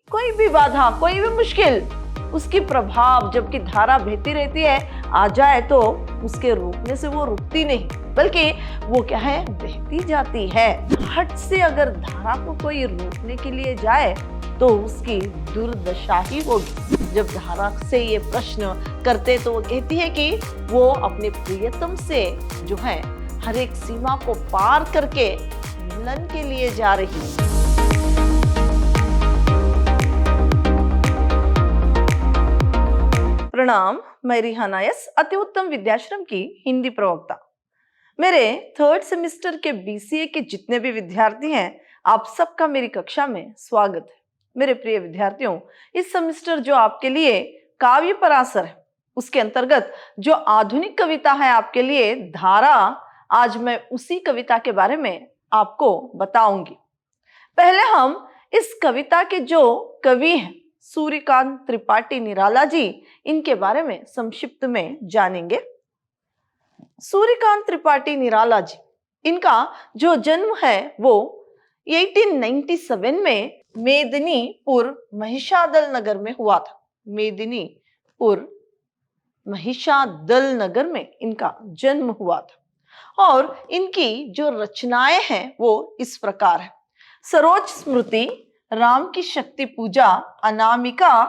कोई भी बाधा, कोई भी मुश्किल, उसकी प्रभाव जबकि धारा बहती रहती है आ जाए तो उसके रुकने से वो रुकती नहीं, बल्कि वो क्या है, बहती जाती है। हट से अगर धारा को कोई रोकने के लिए जाए तो उसकी दुर्दशा ही होगी। जब धारा से ये प्रश्न करते तो वो कहती है कि वो अपने प्रियतम से जो है हर एक सीमा को पार करके मिलन के लिए जा रही है। प्रणाम, मैं रिहाना यस, अति उत्तम विद्याश्रम की हिंदी प्रवक्ता। मेरे थर्ड सेमेस्टर के बीसीए के जितने भी विद्यार्थी हैं, आप सबका मेरी कक्षा में स्वागत है। मेरे प्रिय विद्यार्थियों, इस सेमेस्टर जो आपके लिए काव्य पराशर है, उसके अंतर्गत जो आधुनिक कविता है आपके लिए धारा, आज मैं उसी कविता के बारे में आपको बताऊंगी। पहले हम इस कविता के जो कवि हैं सूर्यकांत त्रिपाठी निराला जी, इनके बारे में संक्षिप्त में जानेंगे। सूर्यकांत त्रिपाठी निराला जी, इनका जो जन्म है वो 1897 में मेदिनीपुर महिषादल नगर में हुआ था। मेदिनीपुर महिषादल नगर में इनका जन्म हुआ था और इनकी जो रचनाएं हैं वो इस प्रकार है। सरोज स्मृति, राम की शक्ति पूजा, अनामिका,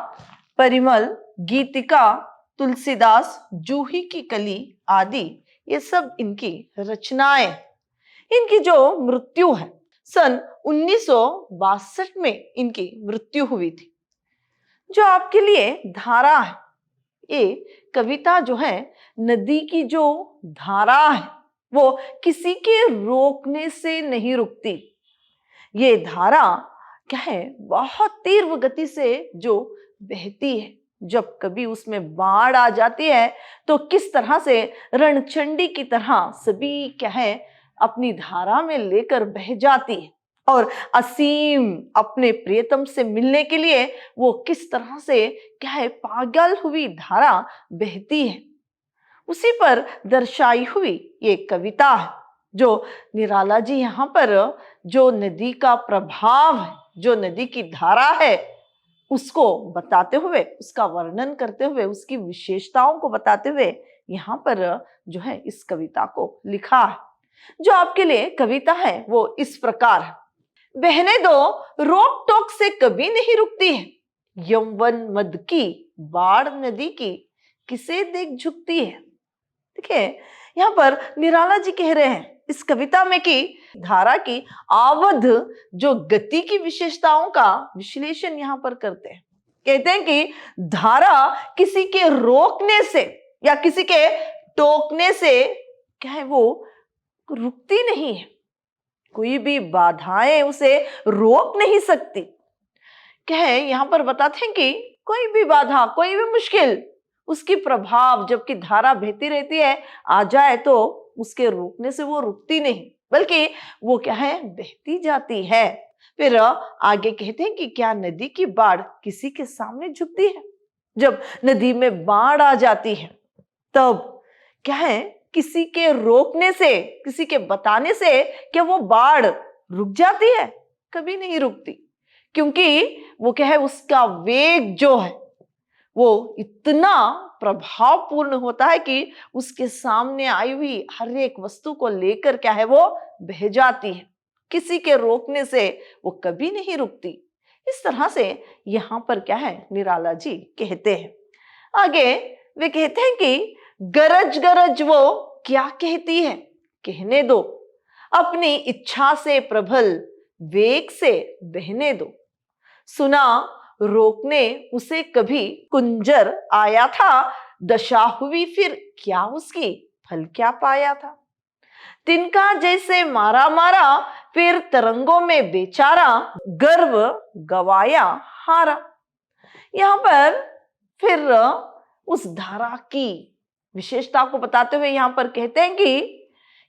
परिमल, गीतिका, तुलसीदास, जूही की कली आदि, ये सब इनकी रचनाएं। इनकी जो मृत्यु है सन 1962 में इनकी मृत्यु हुई थी। जो आपके लिए धारा है, ये कविता जो है नदी की जो धारा है वो किसी के रोकने से नहीं रुकती। ये धारा क्या है, बहुत तीव्र गति से जो बहती है। जब कभी उसमें बाढ़ आ जाती है तो किस तरह से रणचंडी की तरह सभी क्या है अपनी धारा में लेकर बह जाती है और असीम अपने प्रियतम से मिलने के लिए वो किस तरह से क्या है पागल हुई धारा बहती है, उसी पर दर्शाई हुई ये कविता है। जो निराला जी यहाँ पर जो नदी का प्रभाव है, जो नदी की धारा है, उसको बताते हुए, उसका वर्णन करते हुए, उसकी विशेषताओं को बताते हुए यहाँ पर जो है इस कविता को लिखा है। जो आपके लिए कविता है वो इस प्रकार है। बहने दो रोक टोक से कभी नहीं रुकती है, यौवन मद की बाढ़ नदी की किसे देख झुकती है। देखिए यहाँ पर निराला जी कह रहे हैं इस कविता में कि धारा की आवध जो गति की विशेषताओं का विश्लेषण यहाँ पर करते हैं। कहते हैं कि धारा किसी के रोकने से या किसी के टोकने से क्या है वो रुकती नहीं है। कोई भी बाधाएं उसे रोक नहीं सकती। क्या है यहाँ पर बताते हैं कि कोई भी बाधा, कोई भी मुश्किल, उसकी प्रभाव जबकि धारा बहती रहती है आ जाए तो उसके रोकने से वो रुकती नहीं, बल्कि वो क्या है बहती जाती है। फिर आगे कहते हैं कि क्या नदी की बाढ़ किसी के सामने झुकती है। जब नदी में बाढ़ आ जाती है तब क्या है किसी के रोकने से, किसी के बताने से क्या वो बाढ़ रुक जाती है? कभी नहीं रुकती, क्योंकि वो क्या है उसका वेग जो है वो इतना प्रभावपूर्ण होता है कि उसके सामने आई हुई हर एक वस्तु को लेकर क्या है वो बह जाती है। किसी के रोकने से वो कभी नहीं रुकती। इस तरह से यहाँ पर क्या है निराला जी कहते हैं। आगे वे कहते हैं कि गरज गरज वो क्या कहती है, कहने दो, अपनी इच्छा से प्रबल वेग से बहने दो। सुना रोकने उसे कभी कुंजर आया था, दशा हुई फिर क्या उसकी, फल क्या पाया था। तिनका जैसे मारा मारा फिर तरंगों में बेचारा, गर्व गवाया हारा। यहाँ पर फिर उस धारा की विशेषता को बताते हुए यहाँ पर कहते हैं कि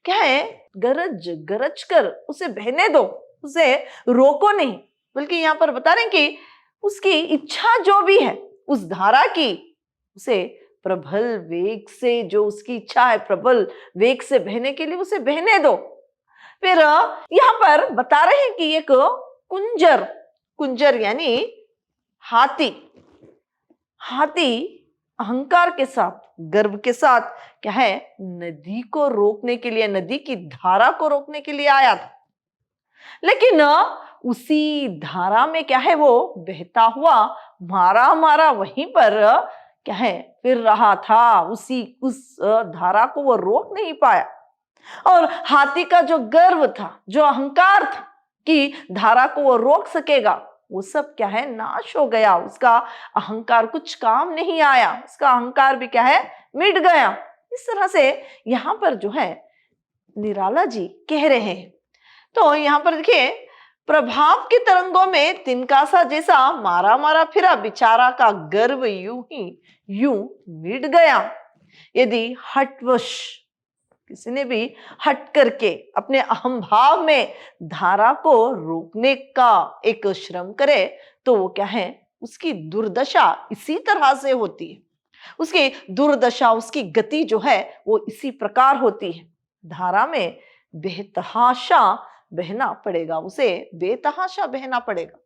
क्या है गरज गरज कर उसे बहने दो, उसे रोको नहीं, बल्कि यहाँ पर बता रहे हैं कि उसकी इच्छा जो भी है उस धारा की, उसे प्रबल वेग से, जो उसकी इच्छा है प्रबल वेग से बहने के लिए उसे बहने दो। फिर यहाँ पर बता रहे हैं कि एक कुंजर, कुंजर यानी हाथी हाथी अहंकार के साथ, गर्व के साथ क्या है, नदी को रोकने के लिए, नदी की धारा को रोकने के लिए आया था। लेकिन उसी धारा में क्या है, वो बहता हुआ मारा मारा वहीं पर क्या है फिर रहा था। उस धारा को वो रोक नहीं पाया। और हाथी का जो गर्व था, जो अहंकार था कि धारा को वो रोक सकेगा, वो सब क्या है, नाश हो गया। उसका अहंकार कुछ काम नहीं आया, उसका अहंकार भी क्या है, मिट गया। इस तरह से यहां पर जो है निराला जी कह रहे हैं। तो यहां पर देखिए, प्रभाव की तरंगों में तिनका जैसा मारा मारा फिरा बेचारा का गर्व यूं मिट गया। यदि हठवश किसी ने भी हट करके अपने अहम भाव में धारा को रोकने का एक श्रम करे, तो वो क्या है, उसकी दुर्दशा इसी तरह से होती है। उसकी दुर्दशा, उसकी गति जो है वो इसी प्रकार होती है। धारा में बेतहाशा बहना पड़ेगा, उसे बेतहाशा बहना पड़ेगा।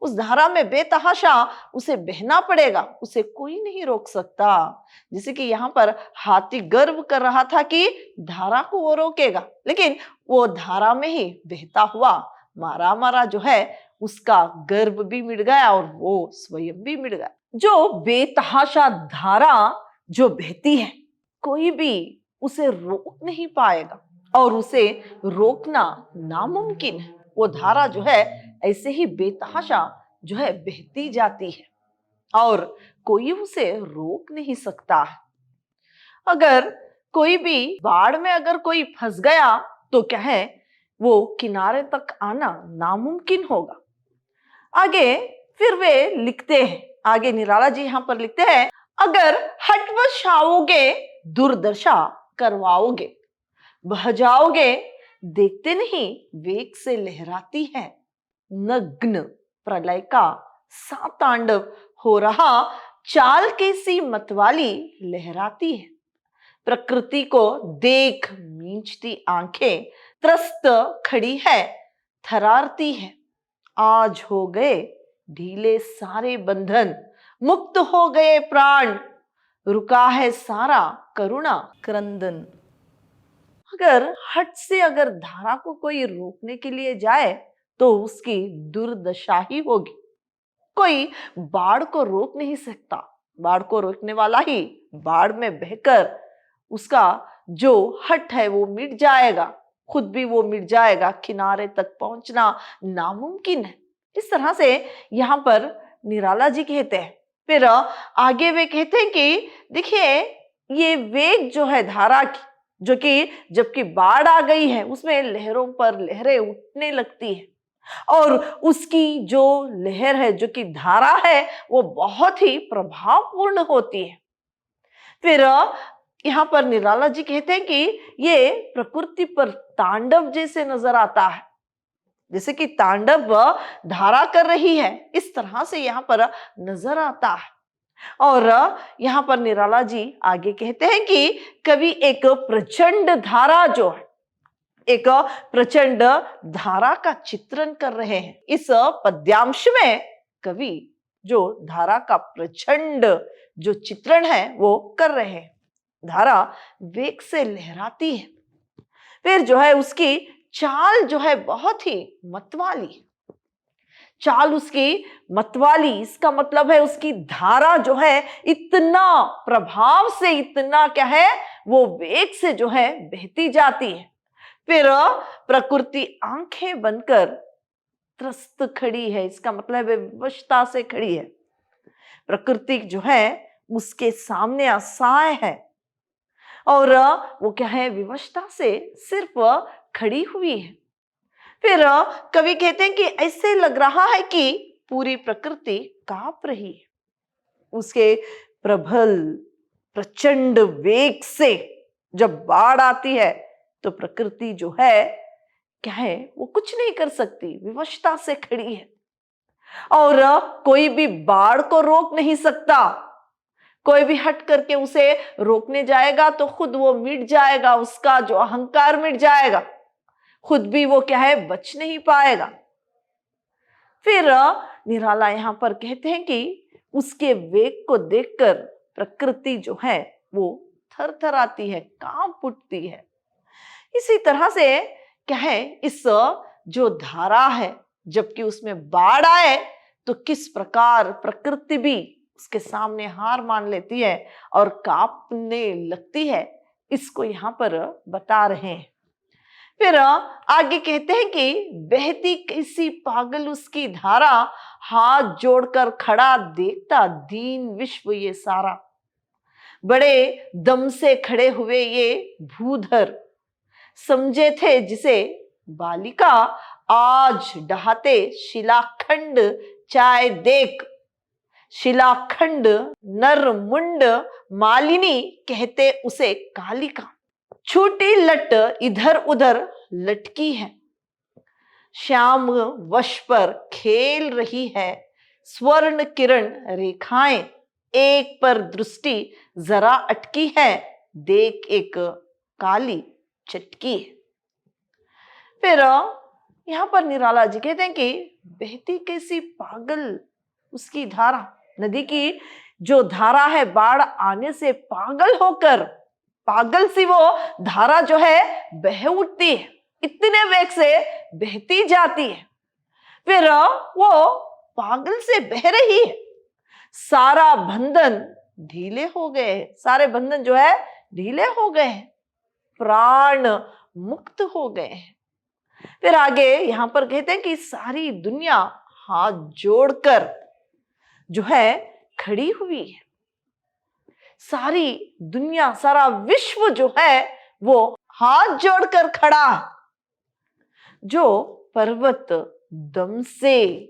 उस धारा में बेतहाशा उसे बहना पड़ेगा, उसे कोई नहीं रोक सकता। जैसे कि यहाँ पर हाथी गर्व कर रहा था कि धारा को वो रोकेगा, लेकिन वो धारा में ही बहता हुआ मारा मारा जो है, उसका गर्व भी मिट गया और वो स्वयं भी मिट गया। जो बेतहाशा धारा जो बहती है, कोई भी उसे रोक नहीं पाएगा और उसे रोकना नामुमकिन है। वो धारा जो है ऐसे ही बेतहाशा जो है बहती जाती है और कोई उसे रोक नहीं सकता है। अगर कोई भी बाढ़ में अगर कोई फंस गया तो क्या है, वो किनारे तक आना नामुमकिन होगा। आगे फिर वे लिखते हैं, आगे निराला जी यहां पर लिखते हैं, अगर हठवश आओगे दुर्दशा करवाओगे, बह जाओगे, देखते नहीं वेग से लहराती है, नग्न प्रलय का सातांडव हो रहा, चाल कैसी मतवाली लहराती है। प्रकृति को देख मींचती आंखें त्रस्त खड़ी है, थरारती है। आज हो गए ढीले सारे बंधन, मुक्त हो गए प्राण, रुका है सारा करुणा क्रंदन। अगर हट से अगर धारा को कोई रोकने के लिए जाए तो उसकी दुर्दशा ही होगी। कोई बाढ़ को रोक नहीं सकता, बाढ़ को रोकने वाला ही बाढ़ में बहकर उसका जो हट है वो मिट जाएगा, खुद भी वो मिट जाएगा, किनारे तक पहुंचना नामुमकिन है। इस तरह से यहाँ पर निराला जी कहते हैं। फिर आगे वे कहते हैं कि देखिए, ये वेग जो है धारा की, जो कि जबकि बाढ़ आ गई है उसमें लहरों पर लहरें उठने लगती है, और उसकी जो लहर है, जो कि धारा है, वो बहुत ही प्रभावपूर्ण होती है। फिर यहाँ पर निराला जी कहते हैं कि ये प्रकृति पर तांडव जैसे नजर आता है, जैसे कि तांडव धारा कर रही है, इस तरह से यहाँ पर नजर आता है। और यहाँ पर निराला जी आगे कहते हैं कि कवि एक प्रचंड धारा जो है, एक प्रचंड धारा का चित्रण कर रहे हैं। इस पद्यांश में कवि जो धारा का प्रचंड जो चित्रण है वो कर रहे हैं। धारा वेग से लहराती है, फिर जो है उसकी चाल जो है बहुत ही मतवाली, चाल उसकी मतवाली, इसका मतलब है उसकी धारा जो है इतना प्रभाव से, इतना क्या है, वो वेग से जो है बहती जाती है। फिर प्रकृति आंखें बनकर त्रस्त खड़ी है, इसका मतलब है विवशता से खड़ी है। प्रकृति जो है उसके सामने असहाय है और वो क्या है, विवशता से सिर्फ खड़ी हुई है। फिर कवि कहते हैं कि ऐसे लग रहा है कि पूरी प्रकृति कांप रही है। उसके प्रबल प्रचंड वेग से जब बाढ़ आती है तो प्रकृति जो है क्या है, वो कुछ नहीं कर सकती, विवशता से खड़ी है। और कोई भी बाढ़ को रोक नहीं सकता। कोई भी हट करके उसे रोकने जाएगा तो खुद वो मिट जाएगा, उसका जो अहंकार मिट जाएगा, खुद भी वो क्या है, बच नहीं पाएगा। फिर निराला यहाँ पर कहते हैं कि उसके वेग को देखकर प्रकृति जो है वो थरथराती है, कांप उठती है। इसी तरह से क्या है, इस जो धारा है, जबकि उसमें बाढ़ आए तो किस प्रकार प्रकृति भी उसके सामने हार मान लेती है और कांपने लगती है, इसको यहाँ पर बता रहे हैं। फिर आगे कहते हैं कि बहती कैसी पागल उसकी धारा, हाथ जोड़कर खड़ा देखता दीन विश्व ये सारा। बड़े दम से खड़े हुए ये भूधर, समझे थे जिसे बालिका, आज डहाते शिलाखंड चाय देख। शिलाखंड नर मुंड मालिनी, कहते उसे कालिका। छोटी लट इधर उधर लटकी है, श्याम वश पर खेल रही है। स्वर्ण किरण रेखाएं, एक पर दृष्टि जरा अटकी है, देख एक काली चटकी है। फिर यहां पर निराला जी कहते हैं कि बहती कैसी पागल उसकी धारा, नदी की जो धारा है बाढ़ आने से पागल होकर, पागल सी वो धारा जो है बह उठती है, इतने वेग से बहती जाती है। फिर वो पागल से बह रही है, सारा बंधन ढीले हो गए हैं, सारे बंधन जो है ढीले हो गए हैं, प्राण मुक्त हो गए हैं। फिर आगे यहां पर कहते हैं कि सारी दुनिया हाथ जोड़कर जो है खड़ी हुई है। सारी दुनिया, सारा विश्व जो है वो हाथ जोड़कर खड़ा है। जो पर्वत दम से,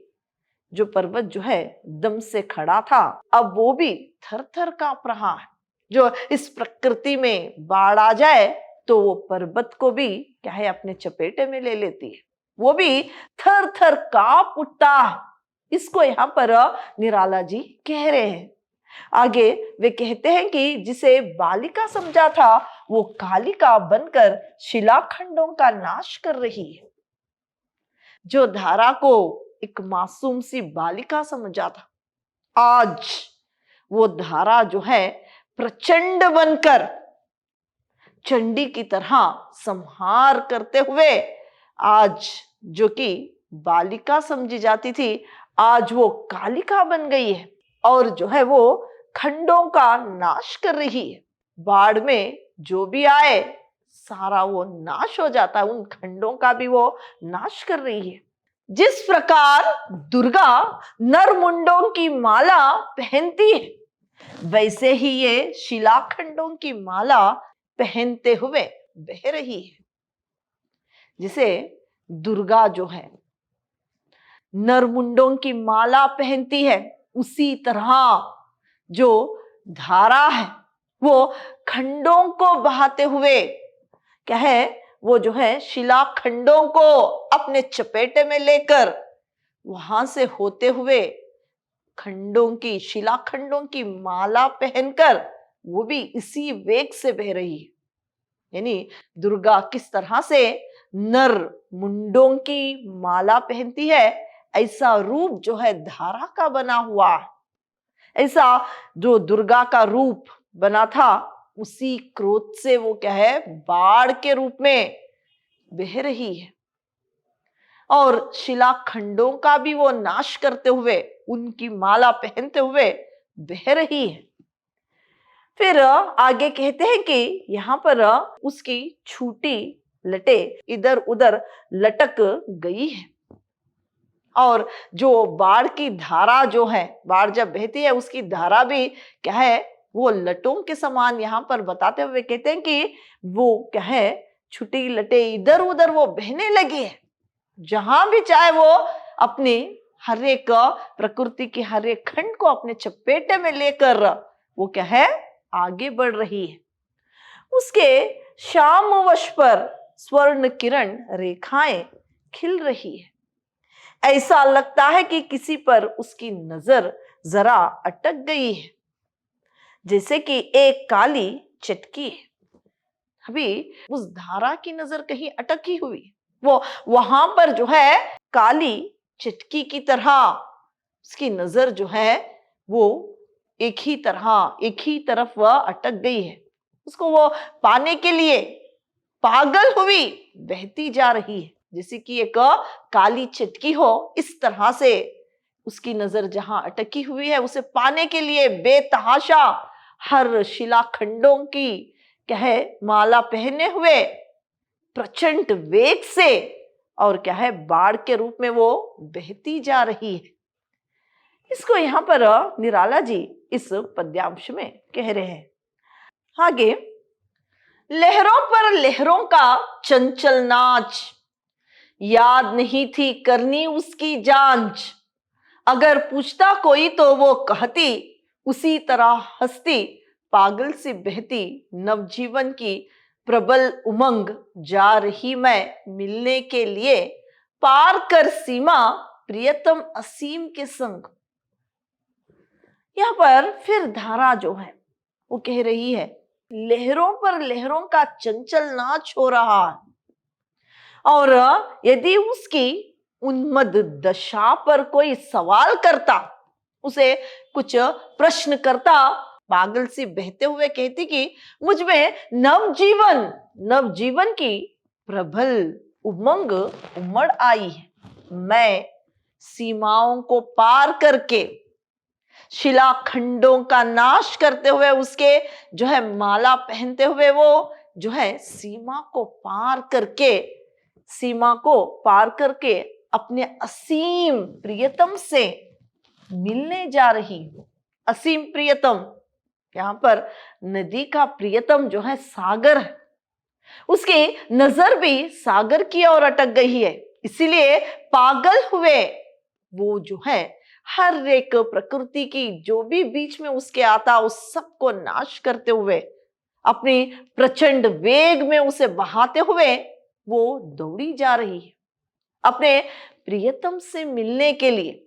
जो पर्वत जो है दम से खड़ा था, अब वो भी थर थर कांप रहा है। जो इस प्रकृति में बाढ़ आ जाए तो वो पर्वत को भी क्या है अपने चपेटे में ले लेती है, वो भी थर थर कांप उठता है। इसको यहाँ पर निराला जी कह रहे हैं। आगे वे कहते हैं कि जिसे बालिका समझा था वो कालिका बनकर शिलाखंडों का नाश कर रही है। जो धारा को एक मासूम सी बालिका समझा था, आज वो धारा जो है प्रचंड बनकर चंडी की तरह संहार करते हुए, आज जो कि बालिका समझी जाती थी, आज वो कालिका बन गई है और जो है वो खंडों का नाश कर रही है। बाढ़ में जो भी आए सारा वो नाश हो जाता है, उन खंडों का भी वो नाश कर रही है। जिस प्रकार दुर्गा नरमुंडों की माला पहनती है, वैसे ही ये शिलाखंडों की माला पहनते हुए बह रही है। जिसे दुर्गा जो है नरमुंडों की माला पहनती है, उसी तरह जो धारा है वो खंडों को बहाते हुए क्या है, वो जो है शिलाखंडों को अपने चपेटे में लेकर वहां से होते हुए खंडों की, शिलाखंडों की माला पहनकर वो भी इसी वेग से बह रही है। यानी दुर्गा किस तरह से नर मुंडों की माला पहनती है, ऐसा रूप जो है धारा का बना हुआ है। ऐसा जो दुर्गा का रूप बना था, उसी क्रोध से वो क्या है बाढ़ के रूप में बह रही है और शिलाखंडों का भी वो नाश करते हुए, उनकी माला पहनते हुए बह रही है। फिर आगे कहते हैं कि यहाँ पर उसकी छूटी लटे इधर उधर लटक गई है और जो बाढ़ की धारा जो है, बाढ़ जब बहती है उसकी धारा भी क्या है वो लटों के समान यहाँ पर बताते हुए कहते हैं कि वो क्या है छुटी लटे इधर उधर वो बहने लगी है। जहां भी चाहे वो अपनी हर एक प्रकृति की हर एक खंड को अपने चपेटे में लेकर वो क्या है आगे बढ़ रही है। उसके शाम वश पर स्वर्ण किरण रेखाएं खिल रही है। ऐसा लगता है कि किसी पर उसकी नजर जरा अटक गई है, जैसे कि एक काली चटकी है। अभी उस धारा की नजर कहीं अटकी हुई, वो वहां पर जो है काली चटकी की तरह उसकी नजर जो है वो एक ही तरफ वह अटक गई है। उसको वो पाने के लिए पागल हुई बहती जा रही है, जैसे कि एक काली चटकी हो, इस तरह से उसकी नजर जहां अटकी हुई है उसे पाने के लिए बेतहाशा हर शिलाखंडों की क्या है माला पहने हुए प्रचंड वेग से और क्या है बाढ़ के रूप में वो बहती जा रही है। इसको यहां पर निराला जी इस पद्यांश में कह रहे हैं। आगे, लहरों पर लहरों का चंचल नाच, याद नहीं थी करनी उसकी जांच, अगर पूछता कोई तो वो कहती, उसी तरह हंसती पागल सी बहती, नवजीवन की प्रबल उमंग, जा रही मैं मिलने के लिए, पार कर सीमा प्रियतम असीम के संग। यहां पर फिर धारा जो है वो कह रही है, लहरों पर लहरों का चंचल नाच हो रहा है, और यदि उसकी उन्मद दशा पर कोई सवाल करता, उसे कुछ प्रश्न करता, पागल सी बहते हुए कहती कि मुझ में नवजीवन की प्रबल उमंग उमड़ आई है, मैं सीमाओं को पार करके शिलाखंडों का नाश करते हुए, उसके जो है माला पहनते हुए वो जो है सीमा को पार करके अपने असीम प्रियतम से मिलने जा रही हूं। असीम प्रियतम, यहां पर नदी का प्रियतम जो है सागर है, उसकी नजर भी सागर की ओर अटक गई है, इसीलिए पागल हुए वो जो है हर एक प्रकृति की जो भी बीच में उसके आता उस सबको नाश करते हुए, अपनी प्रचंड वेग में उसे बहाते हुए वो दौड़ी जा रही है अपने प्रियतम से मिलने के लिए।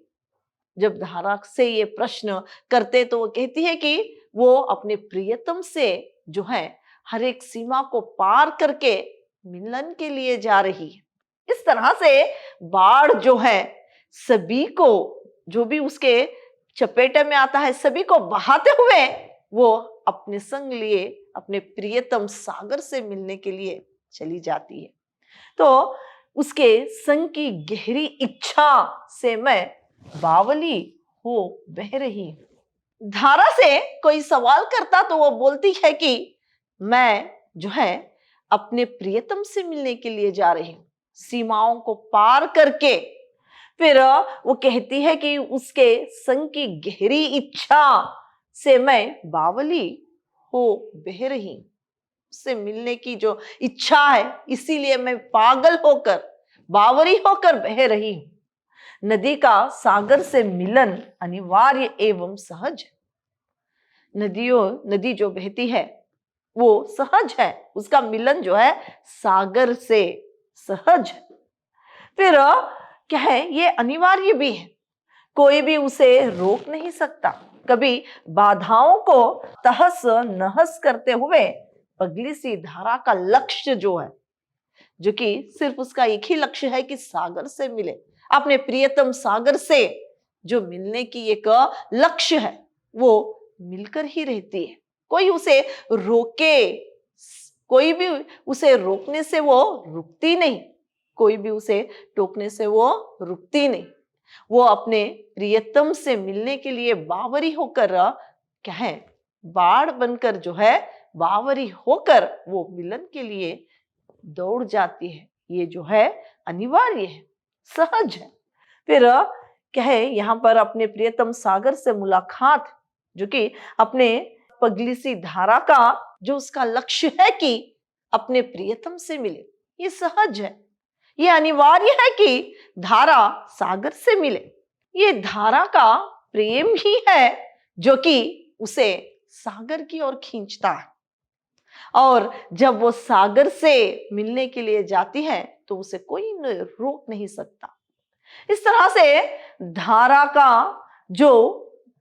जब धारा से ये प्रश्न करते तो वो कहती है कि वो अपने प्रियतम से जो है हर एक सीमा को पार करके मिलन के लिए जा रही है। इस तरह से बाढ़ जो है सभी को, जो भी उसके चपेटे में आता है, सभी को बहाते हुए वो अपने संग लिए अपने प्रियतम सागर से मिलने के लिए चली जाती है। तो उसके संग की गहरी इच्छा से मैं बावली हो बह रही हूं। धारा से कोई सवाल करता तो वो बोलती है कि मैं जो है अपने प्रियतम से मिलने के लिए जा रही हूं, सीमाओं को पार करके। फिर वो कहती है कि उसके संग की गहरी इच्छा से मैं बावली हो बह रही हूं, उससे मिलने की जो इच्छा है इसीलिए मैं पागल होकर बावरी होकर बह रही हूं। नदी का सागर से मिलन अनिवार्य एवं सहज है। नदी जो बहती है वो सहज है, उसका मिलन जो है सागर से सहज है। फिर क्या है, ये अनिवार्य भी है, कोई भी उसे रोक नहीं सकता। कभी बाधाओं को तहस नहस करते हुए पगली सी धारा का लक्ष्य जो है, जो कि सिर्फ उसका एक ही लक्ष्य है कि सागर से मिले, अपने प्रियतम सागर से जो मिलने की एक लक्ष्य है, वो मिलकर ही रहती है। कोई उसे रोके, कोई भी उसे रोकने से वो रुकती नहीं, कोई भी उसे टोकने से वो रुकती नहीं। वो अपने प्रियतम से मिलने के लिए बावरी होकर क्या है, बाढ़ बनकर जो है बावरी होकर वो मिलन के लिए दौड़ जाती है। ये जो है अनिवार्य है, सहज है। फिर क्या है, यहाँ पर अपने प्रियतम सागर से मुलाकात, जो कि अपने पगली सी धारा का जो उसका लक्ष्य है कि अपने प्रियतम से मिले, ये सहज है। ये अनिवार्य है कि धारा सागर से मिले। ये धारा का प्रेम ही है जो कि उसे सागर की ओर खींचता है, और जब वो सागर से मिलने के लिए जाती है तो उसे कोई रोक नहीं सकता। इस तरह से धारा का जो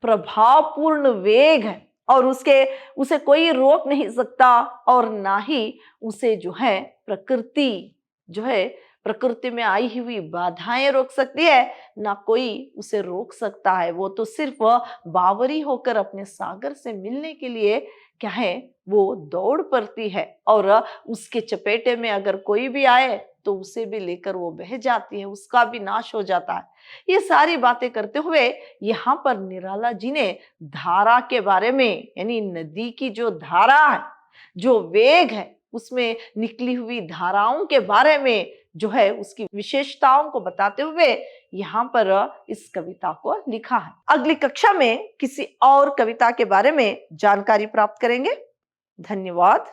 प्रभावपूर्ण वेग है और उसे कोई रोक नहीं सकता, और ना ही उसे जो है प्रकृति जो है प्रकृति में आई हुई बाधाएं रोक सकती है, ना कोई उसे रोक सकता है। वो तो सिर्फ बावरी होकर अपने सागर से मिलने के लिए क्या है, वो दौड़ पड़ती है, और उसके चपेटे में अगर कोई भी आए तो उसे भी लेकर वो बह जाती है, उसका भी नाश हो जाता है। ये सारी बातें करते हुए यहाँ पर निराला जी ने धारा के बारे में, यानी नदी की जो धारा है, जो वेग है, उसमें निकली हुई धाराओं के बारे में जो है उसकी विशेषताओं को बताते हुए यहाँ पर इस कविता को लिखा है। अगली कक्षा में किसी और कविता के बारे में जानकारी प्राप्त करेंगे। धन्यवाद।